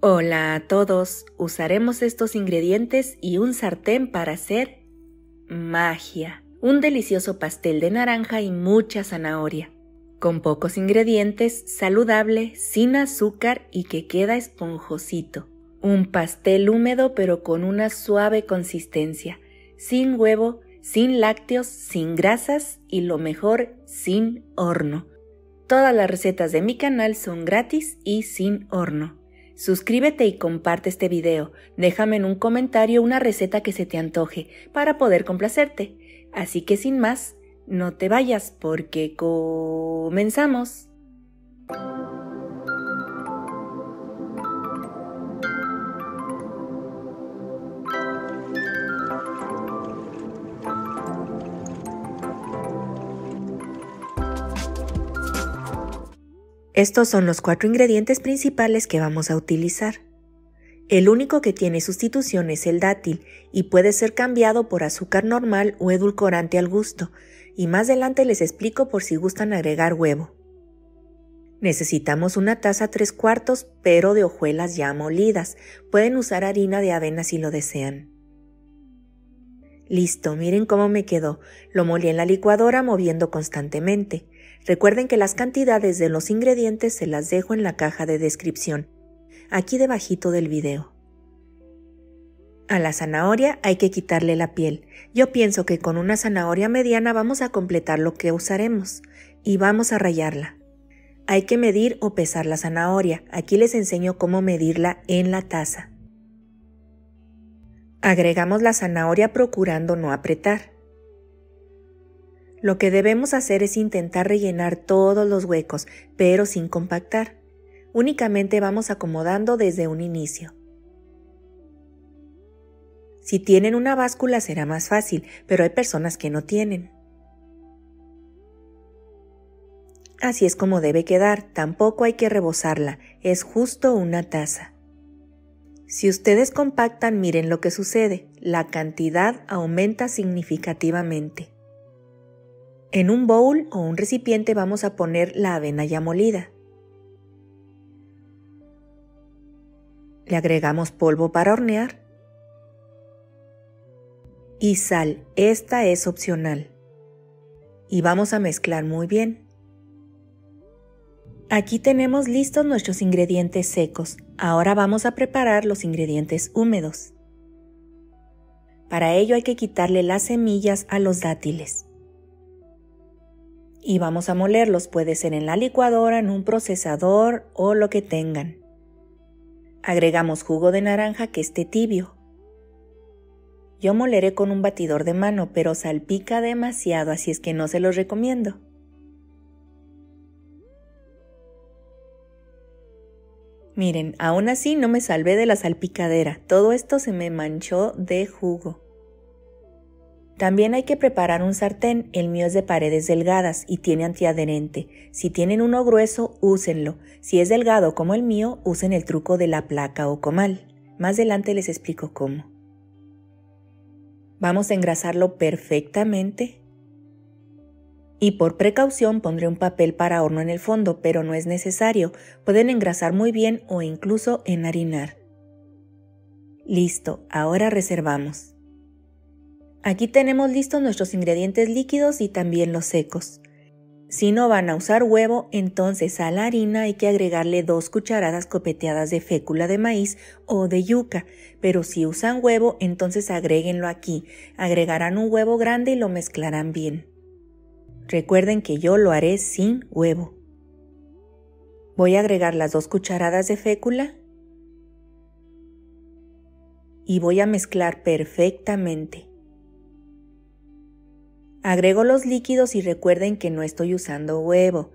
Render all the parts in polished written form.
Hola a todos, usaremos estos ingredientes y un sartén para hacer magia. Un delicioso pastel de naranja y mucha zanahoria. Con pocos ingredientes, saludable, sin azúcar y que queda esponjosito. Un pastel húmedo pero con una suave consistencia, sin huevo, sin lácteos, sin grasas y lo mejor, sin horno. Todas las recetas de mi canal son gratis y sin horno. Suscríbete y comparte este video. Déjame en un comentario una receta que se te antoje para poder complacerte. Así que sin más, no te vayas porque comenzamos. Estos son los 4 ingredientes principales que vamos a utilizar. El único que tiene sustitución es el dátil y puede ser cambiado por azúcar normal o edulcorante al gusto, y más adelante les explico por si gustan agregar huevo. Necesitamos una taza 3/4, pero de hojuelas ya molidas. Pueden usar harina de avena si lo desean. Listo, miren cómo me quedó. Lo molí en la licuadora moviendo constantemente. Recuerden que las cantidades de los ingredientes se las dejo en la caja de descripción, aquí debajito del video. A la zanahoria hay que quitarle la piel. Yo pienso que con una zanahoria mediana vamos a completar lo que usaremos y vamos a rallarla. Hay que medir o pesar la zanahoria. Aquí les enseño cómo medirla en la taza. Agregamos la zanahoria procurando no apretar. Lo que debemos hacer es intentar rellenar todos los huecos, pero sin compactar. Únicamente vamos acomodando desde un inicio. Si tienen una báscula será más fácil, pero hay personas que no tienen. Así es como debe quedar, tampoco hay que rebosarla, es justo una taza. Si ustedes compactan, miren lo que sucede, la cantidad aumenta significativamente. En un bowl o un recipiente vamos a poner la avena ya molida. Le agregamos polvo para hornear y sal, esta es opcional. Y vamos a mezclar muy bien. Aquí tenemos listos nuestros ingredientes secos. Ahora vamos a preparar los ingredientes húmedos. Para ello hay que quitarle las semillas a los dátiles. Y vamos a molerlos, puede ser en la licuadora, en un procesador o lo que tengan. Agregamos jugo de naranja que esté tibio. Yo moleré con un batidor de mano, pero salpica demasiado, así es que no se los recomiendo. Miren, aún así no me salvé de la salpicadera, todo esto se me manchó de jugo. También hay que preparar un sartén, el mío es de paredes delgadas y tiene antiadherente. Si tienen uno grueso, úsenlo. Si es delgado como el mío, usen el truco de la placa o comal. Más adelante les explico cómo. Vamos a engrasarlo perfectamente. Y por precaución pondré un papel para horno en el fondo, pero no es necesario. Pueden engrasar muy bien o incluso enharinar. Listo, ahora reservamos. Aquí tenemos listos nuestros ingredientes líquidos y también los secos. Si no van a usar huevo, entonces a la harina hay que agregarle 2 cucharadas copeteadas de fécula de maíz o de yuca, pero si usan huevo, entonces agréguenlo aquí. Agregarán un huevo grande y lo mezclarán bien. Recuerden que yo lo haré sin huevo. Voy a agregar las 2 cucharadas de fécula y voy a mezclar perfectamente. Agrego los líquidos y recuerden que no estoy usando huevo.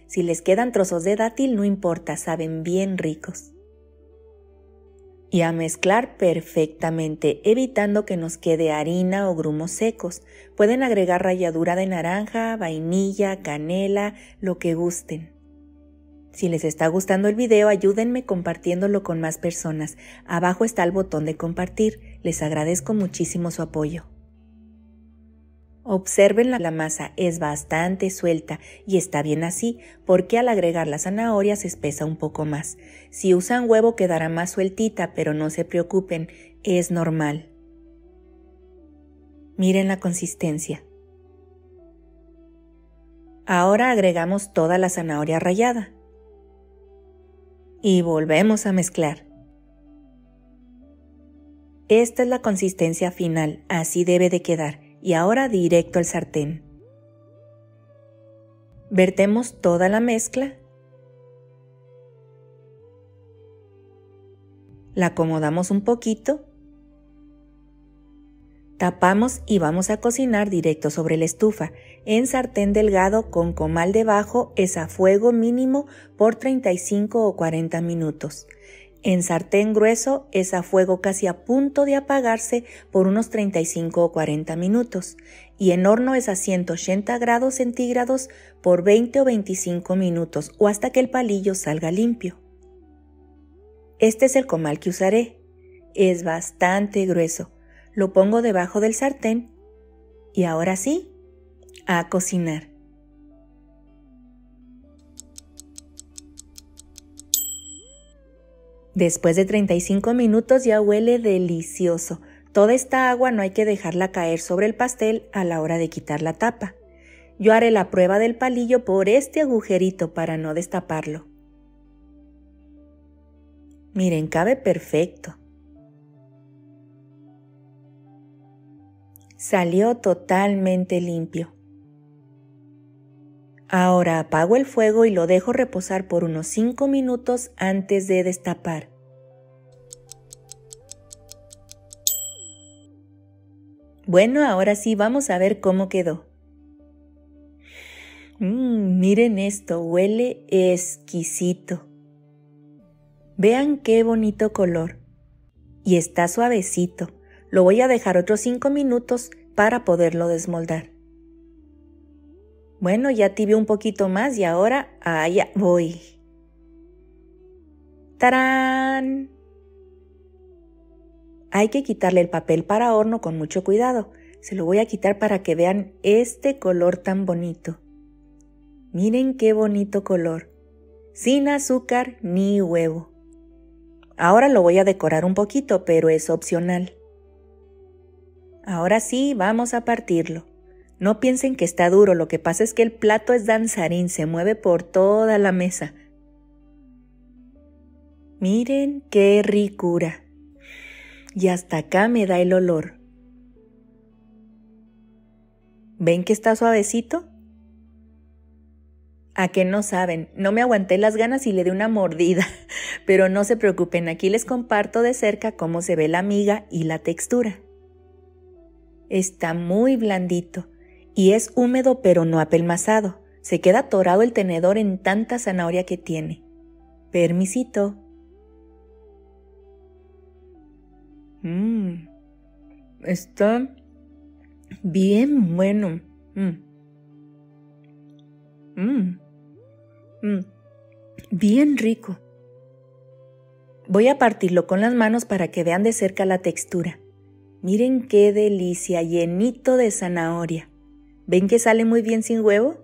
Si les quedan trozos de dátil no importa, saben bien ricos. Y a mezclar perfectamente, evitando que nos quede harina o grumos secos. Pueden agregar ralladura de naranja, vainilla, canela, lo que gusten. Si les está gustando el video, ayúdenme compartiéndolo con más personas. Abajo está el botón de compartir. Les agradezco muchísimo su apoyo. Observen la masa, es bastante suelta y está bien así porque al agregar la zanahoria se espesa un poco más. Si usan huevo quedará más sueltita, pero no se preocupen, es normal. Miren la consistencia. Ahora agregamos toda la zanahoria rallada. Y volvemos a mezclar. Esta es la consistencia final, así debe de quedar. Y ahora directo al sartén. Vertemos toda la mezcla. La acomodamos un poquito. Tapamos y vamos a cocinar directo sobre la estufa. En sartén delgado con comal debajo es a fuego mínimo por 35 o 40 minutos. En sartén grueso es a fuego casi a punto de apagarse por unos 35 o 40 minutos y en horno es a 180 grados centígrados por 20 o 25 minutos o hasta que el palillo salga limpio. Este es el comal que usaré. Es bastante grueso. Lo pongo debajo del sartén y ahora sí, a cocinar. Después de 35 minutos ya huele delicioso. Toda esta agua no hay que dejarla caer sobre el pastel a la hora de quitar la tapa. Yo haré la prueba del palillo por este agujerito para no destaparlo. Miren, cabe perfecto. Salió totalmente limpio. Ahora apago el fuego y lo dejo reposar por unos 5 minutos antes de destapar. Bueno, ahora sí vamos a ver cómo quedó. Miren esto, huele exquisito. Vean qué bonito color. Y está suavecito. Lo voy a dejar otros 5 minutos para poderlo desmoldar. Bueno, ya tibió un poquito más y ahora allá voy. ¡Tarán! Hay que quitarle el papel para horno con mucho cuidado. Se lo voy a quitar para que vean este color tan bonito. Miren qué bonito color. Sin azúcar ni huevo. Ahora lo voy a decorar un poquito, pero es opcional. Ahora sí, vamos a partirlo. No piensen que está duro, lo que pasa es que el plato es danzarín, se mueve por toda la mesa. Miren qué ricura. Y hasta acá me da el olor. ¿Ven que está suavecito? ¿A qué no saben? No me aguanté las ganas y le di una mordida. Pero no se preocupen, aquí les comparto de cerca cómo se ve la miga y la textura. Está muy blandito. Y es húmedo pero no apelmazado. Se queda atorado el tenedor en tanta zanahoria que tiene. Permisito. Está bien bueno. Bien rico. Voy a partirlo con las manos para que vean de cerca la textura. Miren qué delicia, llenito de zanahoria. ¿Ven que sale muy bien sin huevo?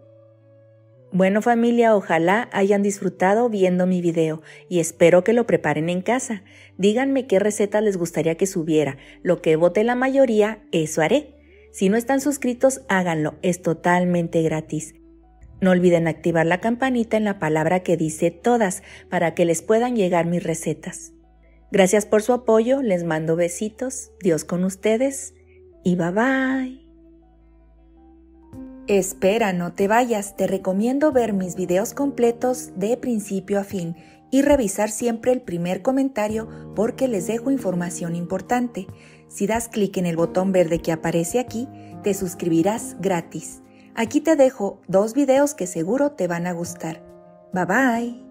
Bueno familia, ojalá hayan disfrutado viendo mi video y espero que lo preparen en casa. Díganme qué receta les gustaría que subiera. Lo que vote la mayoría, eso haré. Si no están suscritos, háganlo, es totalmente gratis. No olviden activar la campanita en la palabra que dice todas para que les puedan llegar mis recetas. Gracias por su apoyo, les mando besitos, Dios con ustedes y bye bye. Espera, no te vayas, te recomiendo ver mis videos completos de principio a fin y revisar siempre el primer comentario porque les dejo información importante. Si das clic en el botón verde que aparece aquí, te suscribirás gratis. Aquí te dejo 2 videos que seguro te van a gustar. Bye bye.